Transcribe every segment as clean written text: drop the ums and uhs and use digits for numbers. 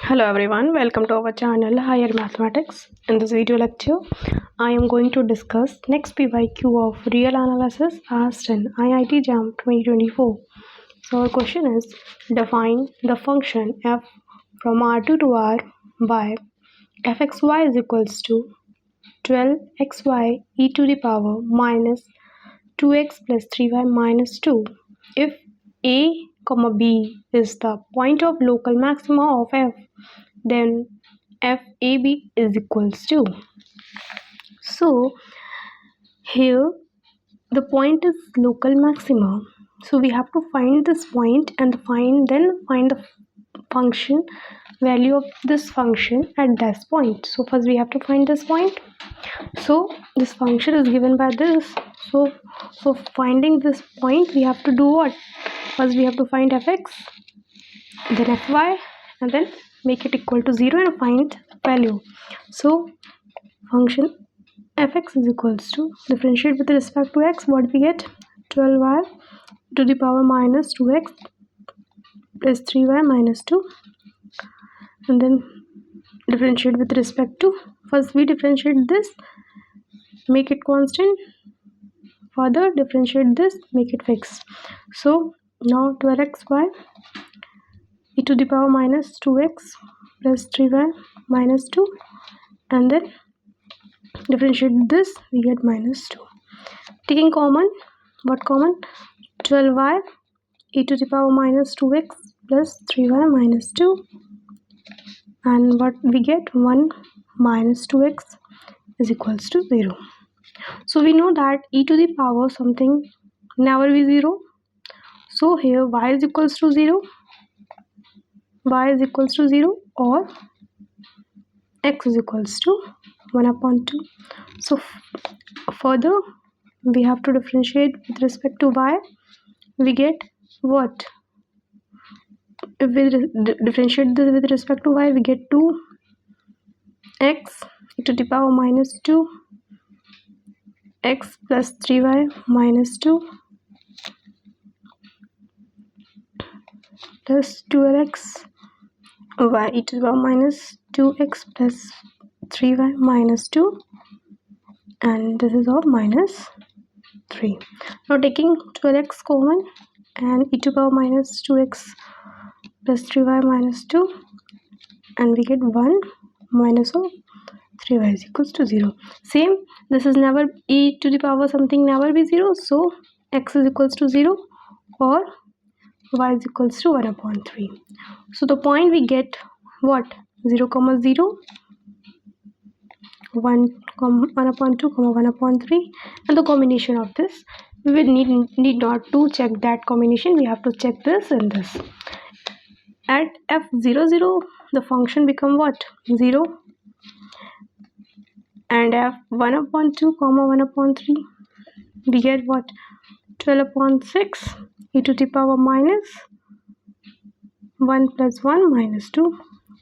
Hello everyone, welcome to our channel Higher Mathematics. In this video lecture, I am going to discuss next PYQ of real analysis asked in IITJAM 2024. So our question is, define the function f from R2 to R by fxy is equals to 12xy e to the power minus 2x plus 3y minus 2 if a comma b is the point of local maxima of f, then fab is equals to. So here the point is local maxima, so we have to find this point and find the function value of this function at this point. So first we have to find this point. So this function is given by this. So for finding this point we have to do what? First we have to find fx, then fy, and then make it equal to 0 and find value. So function fx is equals to, differentiate with respect to x, what we get? 12y to the power minus 2x plus 3y minus 2, and then differentiate with respect to, first we differentiate this, make it constant, further differentiate this, make it fixed. So now 12xy e to the power minus 2x plus 3y minus 2, and then differentiate this, we get minus 2. Taking common, what common? 12y e to the power minus 2x plus 3y minus 2, and what we get? 1 minus 2x is equals to 0. So we know that e to the power something never be 0. So here y is equals to 0, y is equals to 0, or x is equals to 1 upon 2. So further we have to differentiate with respect to y. We get what? If we differentiate this with respect to y, we get 2x e to the power minus 2 x plus 3y minus 2 plus 12x y e to the power minus 2x plus 3y minus 2, and this is of minus 3. Now taking 12x common and e to the power minus 2x plus 3y minus 2, and we get 1 minus of 3y is equals to 0. Same, this is never, e to the power something never be 0, so x is equals to 0 or y is equals to 1 upon 3. So the point we get what? 0 comma 0, 1 upon 2 comma 1 upon 3, and the combination of this, we will need not to check that combination, we have to check this and this. At f0 0 the function become what? 0, and f1 upon 2 comma 1 upon 3 we get what? 12 upon 6 e to the power minus 1 plus 1 minus 2,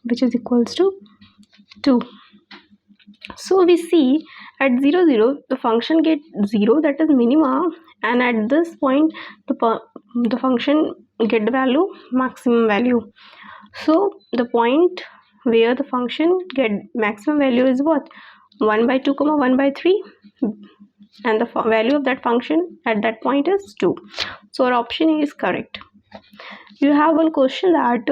which is equals to 2. So we see at 0 0 the function get 0, that is minima, and at this point the function get the value maximum value. So the point where the function get maximum value is what? 1 by 2 comma 1 by 3, and the value of that function at that point is 2. So our option A is correct. You have one question that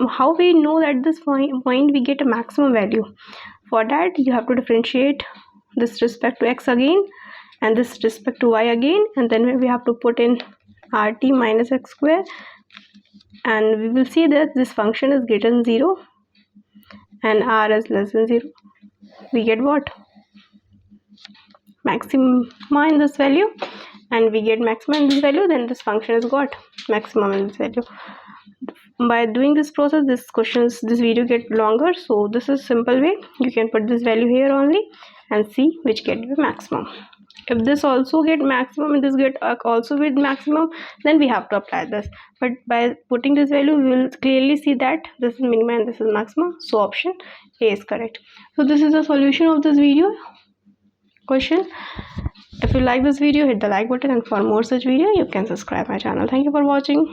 how we know that this point we get a maximum value. For that you have to differentiate this respect to x again and this respect to y again, and then we have to put in rt minus x square, and we will see that this function is greater than 0 and r is less than 0. We get what? Maxima in this value, and we get maximum in this value, then this function has got maximum in this value. By doing this process, this video get longer, so this is simple way. You can put this value here only and see which get the maximum. If this also get maximum and this get also with maximum, then we have to apply this. But by putting this value, we will clearly see that this is minimum and this is maximum. So option A is correct. So this is the solution of this video question. If you like this video, hit the like button, and for more such video you can subscribe my channel. Thank you for watching.